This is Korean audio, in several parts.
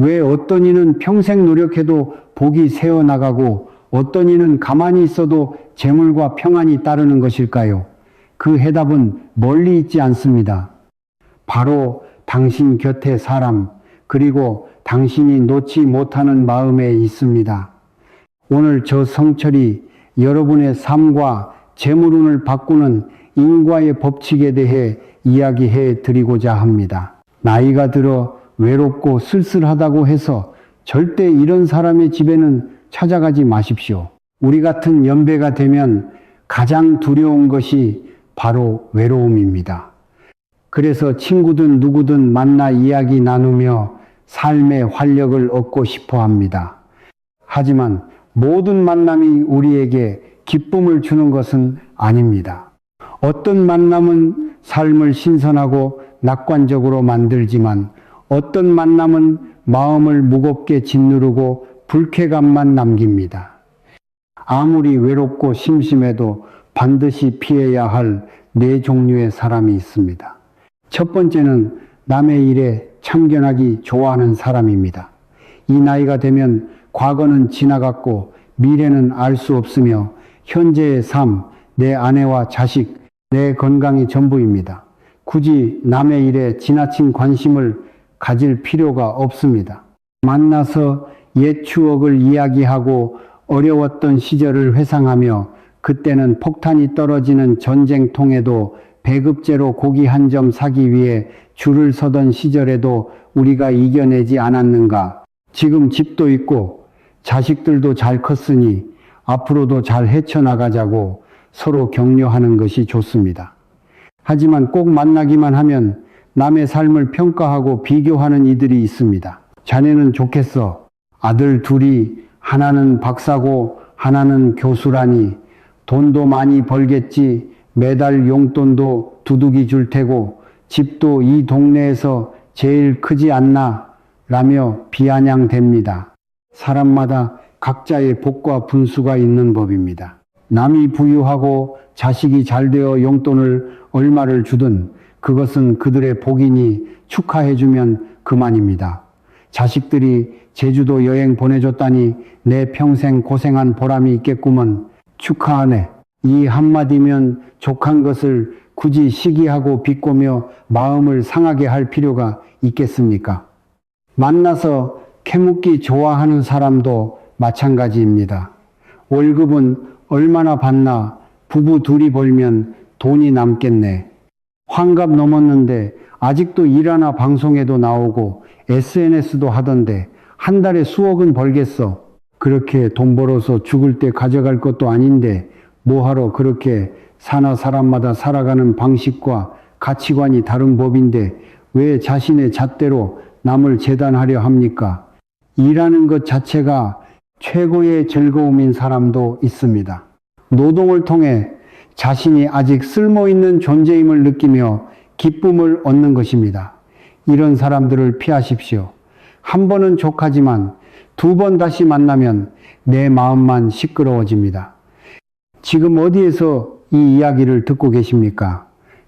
왜 어떤 이는 평생 노력해도 복이 새어나가고 어떤 이는 가만히 있어도 재물과 평안이 따르는 것일까요? 그 해답은 멀리 있지 않습니다. 바로 당신 곁에 사람, 그리고 당신이 놓지 못하는 마음에 있습니다. 오늘 저 성철이 여러분의 삶과 재물운을 바꾸는 인과의 법칙에 대해 이야기해 드리고자 합니다. 나이가 들어 외롭고 쓸쓸하다고 해서 절대 이런 사람의 집에는 찾아가지 마십시오. 우리 같은 연배가 되면 가장 두려운 것이 바로 외로움입니다. 그래서 친구든 누구든 만나 이야기 나누며 삶의 활력을 얻고 싶어 합니다. 하지만 모든 만남이 우리에게 기쁨을 주는 것은 아닙니다. 어떤 만남은 삶을 신선하고 낙관적으로 만들지만 어떤 만남은 마음을 무겁게 짓누르고 불쾌감만 남깁니다. 아무리 외롭고 심심해도 반드시 피해야 할 네 종류의 사람이 있습니다. 첫 번째는 남의 일에 참견하기 좋아하는 사람입니다. 이 나이가 되면 과거는 지나갔고 미래는 알 수 없으며 현재의 삶, 내 아내와 자식, 내 건강이 전부입니다. 굳이 남의 일에 지나친 관심을 가질 필요가 없습니다. 만나서 옛 추억을 이야기하고 어려웠던 시절을 회상하며 그때는 폭탄이 떨어지는 전쟁통에도 배급제로 고기 한 점 사기 위해 줄을 서던 시절에도 우리가 이겨내지 않았는가? 지금 집도 있고 자식들도 잘 컸으니 앞으로도 잘 헤쳐나가자고 서로 격려하는 것이 좋습니다. 하지만 꼭 만나기만 하면 남의 삶을 평가하고 비교하는 이들이 있습니다. 자네는 좋겠어. 아들 둘이 하나는 박사고 하나는 교수라니 돈도 많이 벌겠지. 매달 용돈도 두둑이 줄 테고 집도 이 동네에서 제일 크지 않나 라며 비아냥댑니다. 사람마다 각자의 복과 분수가 있는 법입니다. 남이 부유하고 자식이 잘 되어 용돈을 얼마를 주든 그것은 그들의 복이니 축하해주면 그만입니다. 자식들이 제주도 여행 보내줬다니 내 평생 고생한 보람이 있겠구먼. 축하하네. 이 한마디면 족한 것을 굳이 시기하고 비꼬며 마음을 상하게 할 필요가 있겠습니까? 만나서 캐묻기 좋아하는 사람도 마찬가지입니다. 월급은 얼마나 받나? 부부 둘이 벌면 돈이 남겠네. 환갑 넘었는데 아직도 일하나 방송에도 나오고 SNS도 하던데 한 달에 수억은 벌겠어. 그렇게 돈 벌어서 죽을 때 가져갈 것도 아닌데 뭐하러 그렇게 사나? 사람마다 살아가는 방식과 가치관이 다른 법인데 왜 자신의 잣대로 남을 재단하려 합니까? 일하는 것 자체가 최고의 즐거움인 사람도 있습니다. 노동을 통해 자신이 아직 쓸모있는 존재임을 느끼며 기쁨을 얻는 것입니다. 이런 사람들을 피하십시오. 한 번은 족하지만 두 번 다시 만나면 내 마음만 시끄러워집니다. 지금 어디에서 이 이야기를 듣고 계십니까?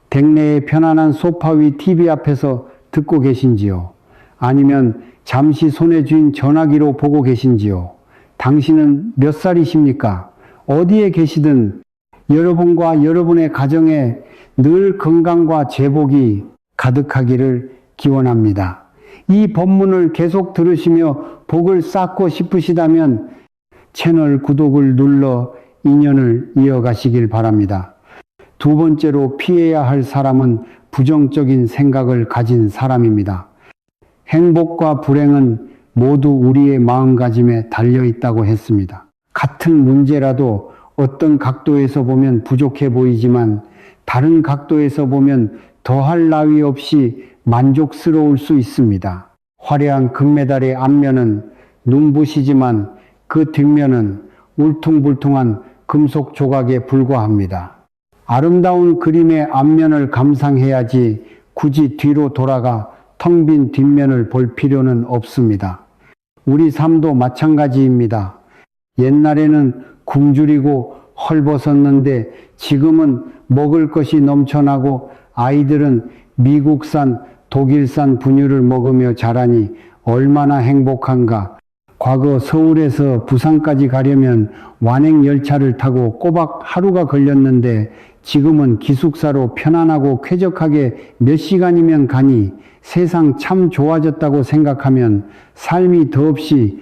댁내의 편안한 소파 위 TV 앞에서 듣고 계신지요? 아니면 잠시 손에 쥔 전화기로 보고 계신지요? 당신은 몇 살이십니까? 어디에 계시든 여러분과 여러분의 가정에 늘 건강과 제복이 가득하기를 기원합니다. 이 법문을 계속 들으시며 복을 쌓고 싶으시다면 채널 구독을 눌러 인연을 이어가시길 바랍니다. 두 번째로 피해야 할 사람은 부정적인 생각을 가진 사람입니다. 행복과 불행은 모두 우리의 마음가짐에 달려있다고 했습니다. 같은 문제라도 어떤 각도에서 보면 부족해 보이지만 다른 각도에서 보면 더할 나위 없이 만족스러울 수 있습니다. 화려한 금메달의 앞면은 눈부시지만 그 뒷면은 울퉁불퉁한 금속 조각에 불과합니다. 아름다운 그림의 앞면을 감상해야지 굳이 뒤로 돌아가 텅 빈 뒷면을 볼 필요는 없습니다. 우리 삶도 마찬가지입니다. 옛날에는 굶주리고 헐벗었는데 지금은 먹을 것이 넘쳐나고 아이들은 미국산, 독일산 분유를 먹으며 자라니 얼마나 행복한가. 과거 서울에서 부산까지 가려면 완행 열차를 타고 꼬박 하루가 걸렸는데 지금은 기숙사로 편안하고 쾌적하게 몇 시간이면 가니 세상 참 좋아졌다고 생각하면 삶이 더없이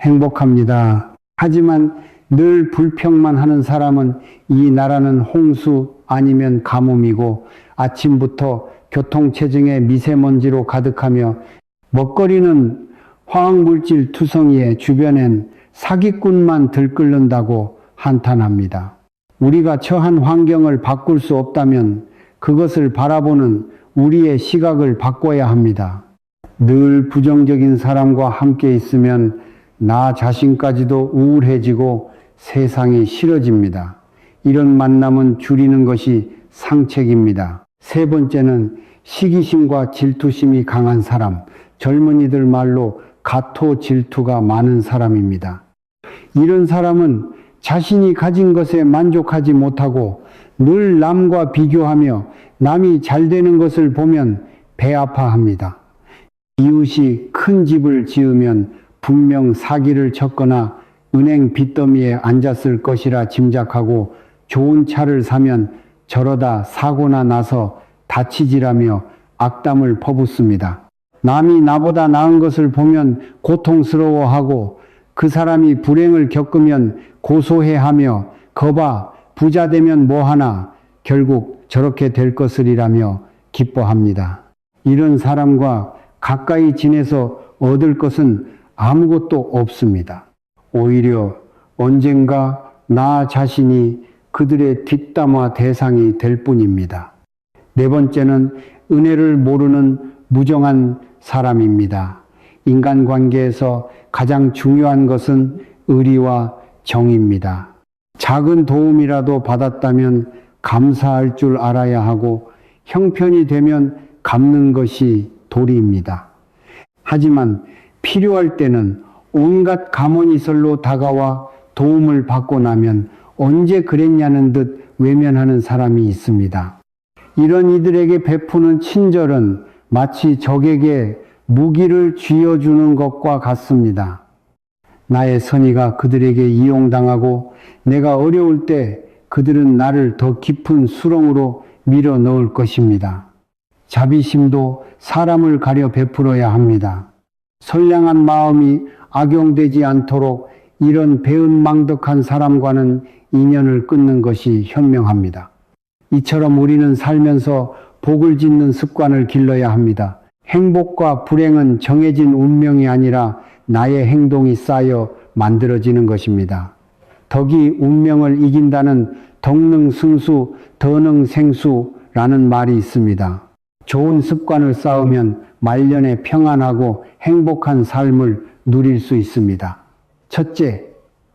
행복합니다. 하지만 늘 불평만 하는 사람은 이 나라는 홍수 아니면 가뭄이고 아침부터 교통체증에 미세먼지로 가득하며 먹거리는 화학물질 투성이에 주변엔 사기꾼만 들끓는다고 한탄합니다. 우리가 처한 환경을 바꿀 수 없다면 그것을 바라보는 우리의 시각을 바꿔야 합니다. 늘 부정적인 사람과 함께 있으면 나 자신까지도 우울해지고 세상이 싫어집니다. 이런 만남은 줄이는 것이 상책입니다. 세 번째는 시기심과 질투심이 강한 사람, 젊은이들 말로 가토 질투가 많은 사람입니다. 이런 사람은 자신이 가진 것에 만족하지 못하고 늘 남과 비교하며 남이 잘 되는 것을 보면 배 아파합니다. 이웃이 큰 집을 지으면 분명 사기를 쳤거나 은행 빚더미에 앉았을 것이라 짐작하고 좋은 차를 사면 저러다 사고나 나서 다치지라며 악담을 퍼붓습니다. 남이 나보다 나은 것을 보면 고통스러워하고 그 사람이 불행을 겪으면 고소해하며 거봐 부자 되면 뭐하나 결국 저렇게 될 것이라며 기뻐합니다. 이런 사람과 가까이 지내서 얻을 것은 아무것도 없습니다. 오히려 언젠가 나 자신이 그들의 뒷담화 대상이 될 뿐입니다. 네 번째는 은혜를 모르는 무정한 사람입니다. 인간관계에서 가장 중요한 것은 의리와 정입니다. 작은 도움이라도 받았다면 감사할 줄 알아야 하고 형편이 되면 갚는 것이 도리입니다. 하지만 필요할 때는 온갖 가모니설로 다가와 도움을 받고 나면 언제 그랬냐는 듯 외면하는 사람이 있습니다. 이런 이들에게 베푸는 친절은 마치 적에게 무기를 쥐어주는 것과 같습니다. 나의 선의가 그들에게 이용당하고 내가 어려울 때 그들은 나를 더 깊은 수렁으로 밀어 넣을 것입니다. 자비심도 사람을 가려 베풀어야 합니다. 선량한 마음이 악용되지 않도록 이런 배은망덕한 사람과는 인연을 끊는 것이 현명합니다. 이처럼 우리는 살면서 복을 짓는 습관을 길러야 합니다. 행복과 불행은 정해진 운명이 아니라 나의 행동이 쌓여 만들어지는 것입니다. 덕이 운명을 이긴다는 덕능승수, 덕능생수라는 말이 있습니다. 좋은 습관을 쌓으면 말년에 평안하고 행복한 삶을 누릴 수 있습니다. 첫째,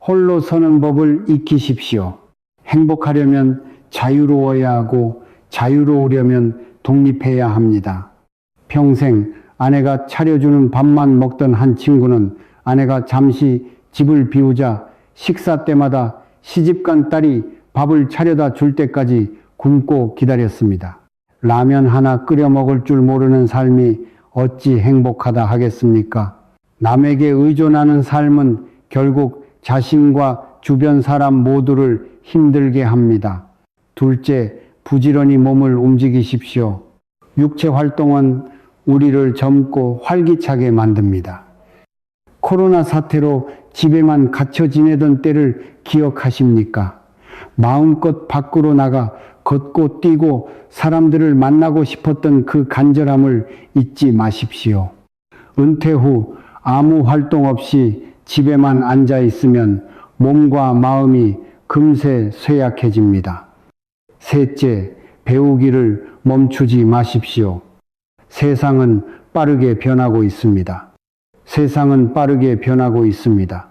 홀로 서는 법을 익히십시오. 행복하려면 자유로워야 하고 자유로우려면 독립해야 합니다. 평생 아내가 차려주는 밥만 먹던 한 친구는 아내가 잠시 집을 비우자 식사 때마다 시집간 딸이 밥을 차려다 줄 때까지 굶고 기다렸습니다. 라면 하나 끓여 먹을 줄 모르는 삶이 어찌 행복하다 하겠습니까? 남에게 의존하는 삶은 결국 자신과 주변 사람 모두를 힘들게 합니다. 둘째, 부지런히 몸을 움직이십시오. 육체 활동은 우리를 젊고 활기차게 만듭니다. 코로나 사태로 집에만 갇혀 지내던 때를 기억하십니까? 마음껏 밖으로 나가 걷고 뛰고 사람들을 만나고 싶었던 그 간절함을 잊지 마십시오. 은퇴 후 아무 활동 없이 집에만 앉아 있으면 몸과 마음이 금세 쇠약해집니다. 셋째, 배우기를 멈추지 마십시오. 세상은 빠르게 변하고 있습니다. 세상은 빠르게 변하고 있습니다.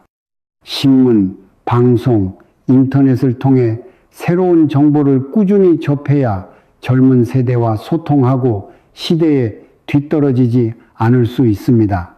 신문, 방송, 인터넷을 통해 새로운 정보를 꾸준히 접해야 젊은 세대와 소통하고 시대에 뒤떨어지지 않을 수 있습니다.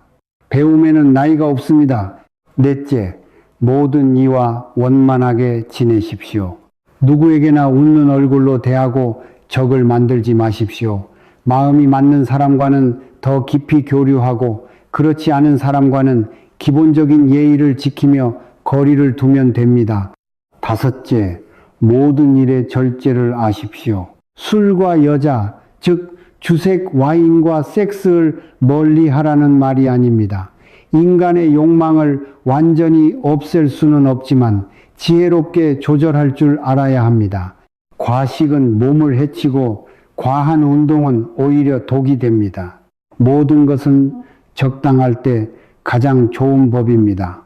배움에는 나이가 없습니다. 넷째, 모든 이와 원만하게 지내십시오. 누구에게나 웃는 얼굴로 대하고 적을 만들지 마십시오. 마음이 맞는 사람과는 더 깊이 교류하고 그렇지 않은 사람과는 기본적인 예의를 지키며 거리를 두면 됩니다. 다섯째, 모든 일의 절제를 아십시오. 술과 여자, 즉 주색 와인과 섹스를 멀리 하라는 말이 아닙니다. 인간의 욕망을 완전히 없앨 수는 없지만 지혜롭게 조절할 줄 알아야 합니다. 과식은 몸을 해치고 과한 운동은 오히려 독이 됩니다. 모든 것은 적당할 때 가장 좋은 법입니다.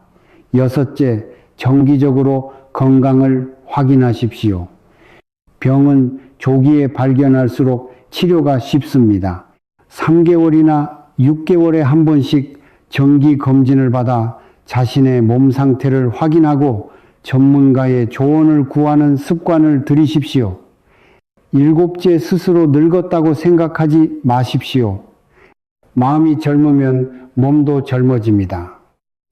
여섯째, 정기적으로 건강을 확인하십시오. 병은 조기에 발견할수록 치료가 쉽습니다. 3개월이나 6개월에 한 번씩 정기 검진을 받아 자신의 몸 상태를 확인하고 전문가의 조언을 구하는 습관을 들이십시오. 일곱째, 스스로 늙었다고 생각하지 마십시오. 마음이 젊으면 몸도 젊어집니다.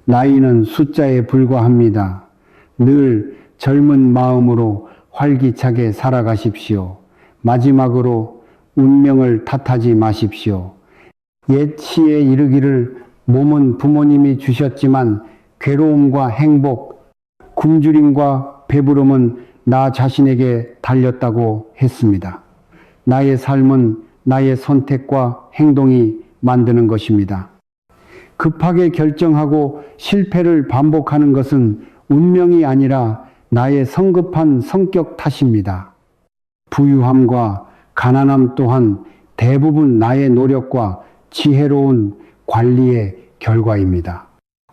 나이는 숫자에 불과합니다. 늘 젊은 마음으로 활기차게 살아가십시오. 마지막으로 운명을 탓하지 마십시오. 옛 시에 이르기를 몸은 부모님이 주셨지만 괴로움과 행복, 굶주림과 배부름은 나 자신에게 달렸다고 했습니다. 나의 삶은 나의 선택과 행동이 만드는 것입니다. 급하게 결정하고 실패를 반복하는 것은 운명이 아니라 나의 성급한 성격 탓입니다. 부유함과 가난함 또한 대부분 나의 노력과 지혜로운 관리의 결과입니다.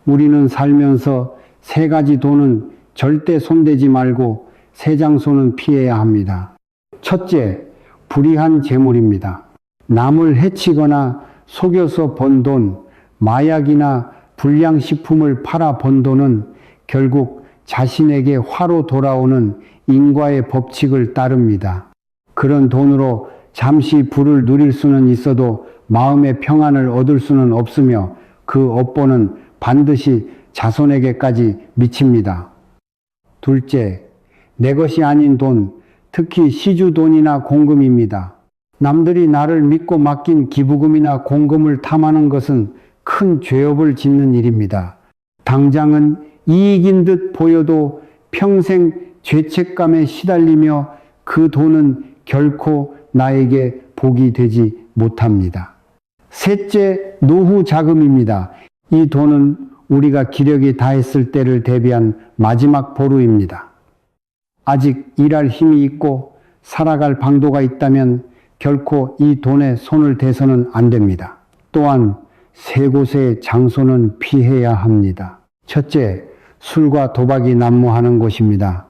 우리는 살면서 세 가지 도는 절대 손대지 말고 세 장소는 피해야 합니다. 첫째, 불의한 재물입니다. 남을 해치거나 속여서 번 돈, 마약이나 불량식품을 팔아 번 돈은 결국 자신에게 화로 돌아오는 인과의 법칙을 따릅니다. 그런 돈으로 잠시 부를 누릴 수는 있어도 마음의 평안을 얻을 수는 없으며 그 업보는 반드시 자손에게까지 미칩니다. 둘째, 내 것이 아닌 돈, 특히 시주돈이나 공금입니다. 남들이 나를 믿고 맡긴 기부금이나 공금을 탐하는 것은 큰 죄업을 짓는 일입니다. 당장은 이익인 듯 보여도 평생 죄책감에 시달리며 그 돈은 결코 나에게 복이 되지 못합니다. 셋째, 노후 자금입니다. 이 돈은 우리가 기력이 다했을 때를 대비한 마지막 보루입니다. 아직 일할 힘이 있고 살아갈 방도가 있다면 결코 이 돈에 손을 대서는 안 됩니다. 또한 세 곳의 장소는 피해야 합니다. 첫째, 술과 도박이 난무하는 곳입니다.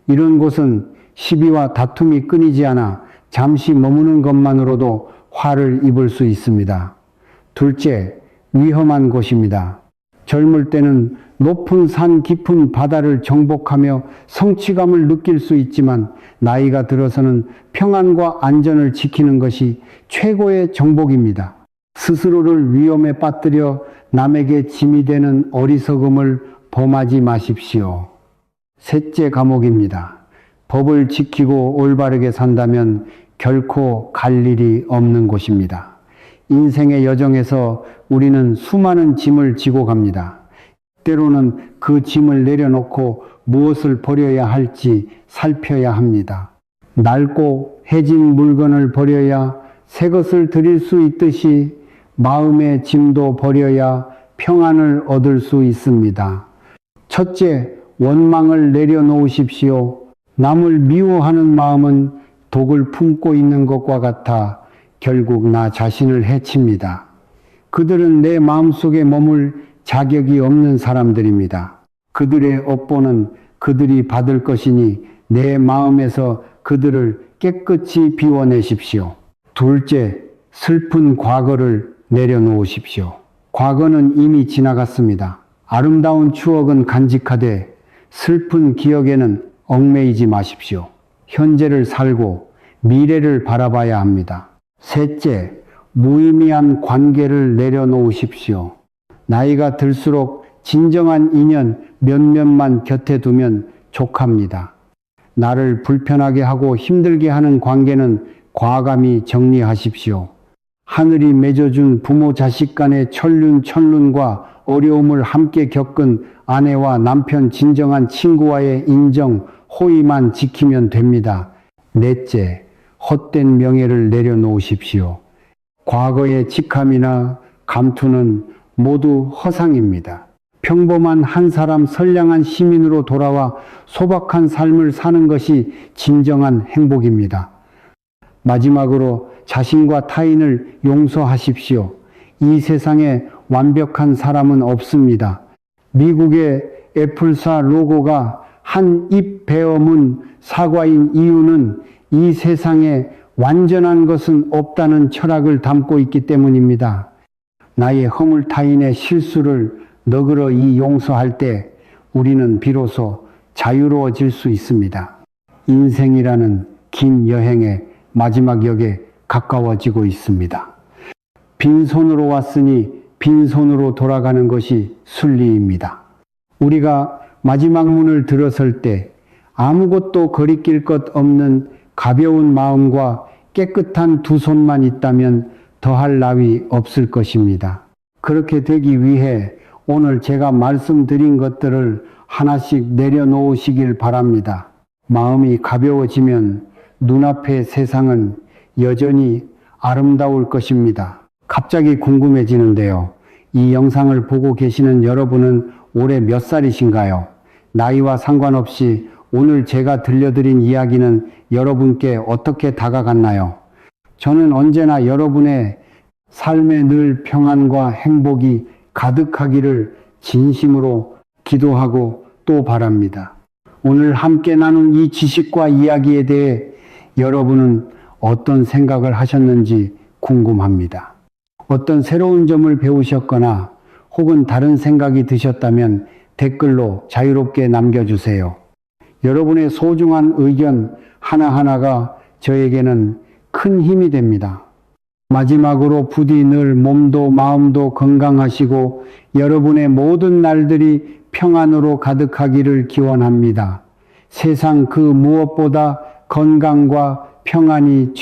이런 곳은 시비와 다툼이 끊이지 않아 잠시 머무는 것만으로도 화를 입을 수 있습니다. 둘째, 위험한 곳입니다. 젊을 때는 높은 산 깊은 바다를 정복하며 성취감을 느낄 수 있지만 나이가 들어서는 평안과 안전을 지키는 것이 최고의 정복입니다. 스스로를 위험에 빠뜨려 남에게 짐이 되는 어리석음을 범하지 마십시오. 셋째 감옥입니다. 법을 지키고 올바르게 산다면 결코 갈 일이 없는 곳입니다. 인생의 여정에서 우리는 수많은 짐을 지고 갑니다. 때로는 그 짐을 내려놓고 무엇을 버려야 할지 살펴야 합니다. 낡고 해진 물건을 버려야 새 것을 드릴 수 있듯이 마음의 짐도 버려야 평안을 얻을 수 있습니다. 첫째, 원망을 내려놓으십시오. 남을 미워하는 마음은 독을 품고 있는 것과 같아 결국 나 자신을 해칩니다. 그들은 내 마음속에 머물 자격이 없는 사람들입니다. 그들의 업보는 그들이 받을 것이니 내 마음에서 그들을 깨끗이 비워내십시오. 둘째, 슬픈 과거를 내려놓으십시오. 과거는 이미 지나갔습니다. 아름다운 추억은 간직하되 슬픈 기억에는 얽매이지 마십시오. 현재를 살고 미래를 바라봐야 합니다. 셋째, 무의미한 관계를 내려놓으십시오. 나이가 들수록 진정한 인연 몇몇만 곁에 두면 족합니다. 나를 불편하게 하고 힘들게 하는 관계는 과감히 정리하십시오. 하늘이 맺어준 부모 자식 간의 천륜과 어려움을 함께 겪은 아내와 남편 진정한 친구와의 인정, 호의만 지키면 됩니다. 넷째, 헛된 명예를 내려놓으십시오. 과거의 직함이나 감투는 모두 허상입니다. 평범한 한 사람 선량한 시민으로 돌아와 소박한 삶을 사는 것이 진정한 행복입니다. 마지막으로 자신과 타인을 용서하십시오. 이 세상에 완벽한 사람은 없습니다. 미국의 애플사 로고가 한 입 베어문 사과인 이유는 이 세상에 완전한 것은 없다는 철학을 담고 있기 때문입니다. 나의 허물 타인의 실수를 너그러이 용서할 때 우리는 비로소 자유로워질 수 있습니다. 인생이라는 긴 여행의 마지막 역에 가까워지고 있습니다. 빈손으로 왔으니 빈손으로 돌아가는 것이 순리입니다. 우리가 마지막 문을 들어설 때 아무것도 거리낄 것 없는 가벼운 마음과 깨끗한 두 손만 있다면 더할 나위 없을 것입니다. 그렇게 되기 위해 오늘 제가 말씀드린 것들을 하나씩 내려놓으시길 바랍니다. 마음이 가벼워지면 눈앞의 세상은 여전히 아름다울 것입니다. 갑자기 궁금해지는데요. 이 영상을 보고 계시는 여러분은 올해 몇 살이신가요? 나이와 상관없이 오늘 제가 들려드린 이야기는 여러분께 어떻게 다가갔나요? 저는 언제나 여러분의 삶에 늘 평안과 행복이 가득하기를 진심으로 기도하고 또 바랍니다. 오늘 함께 나눈 이 지식과 이야기에 대해 여러분은 어떤 생각을 하셨는지 궁금합니다. 어떤 새로운 점을 배우셨거나 혹은 다른 생각이 드셨다면 댓글로 자유롭게 남겨주세요. 여러분의 소중한 의견 하나하나가 저에게는 큰 힘이 됩니다. 마지막으로 부디 늘 몸도 마음도 건강하시고 여러분의 모든 날들이 평안으로 가득하기를 기원합니다. 세상 그 무엇보다 건강과 평안이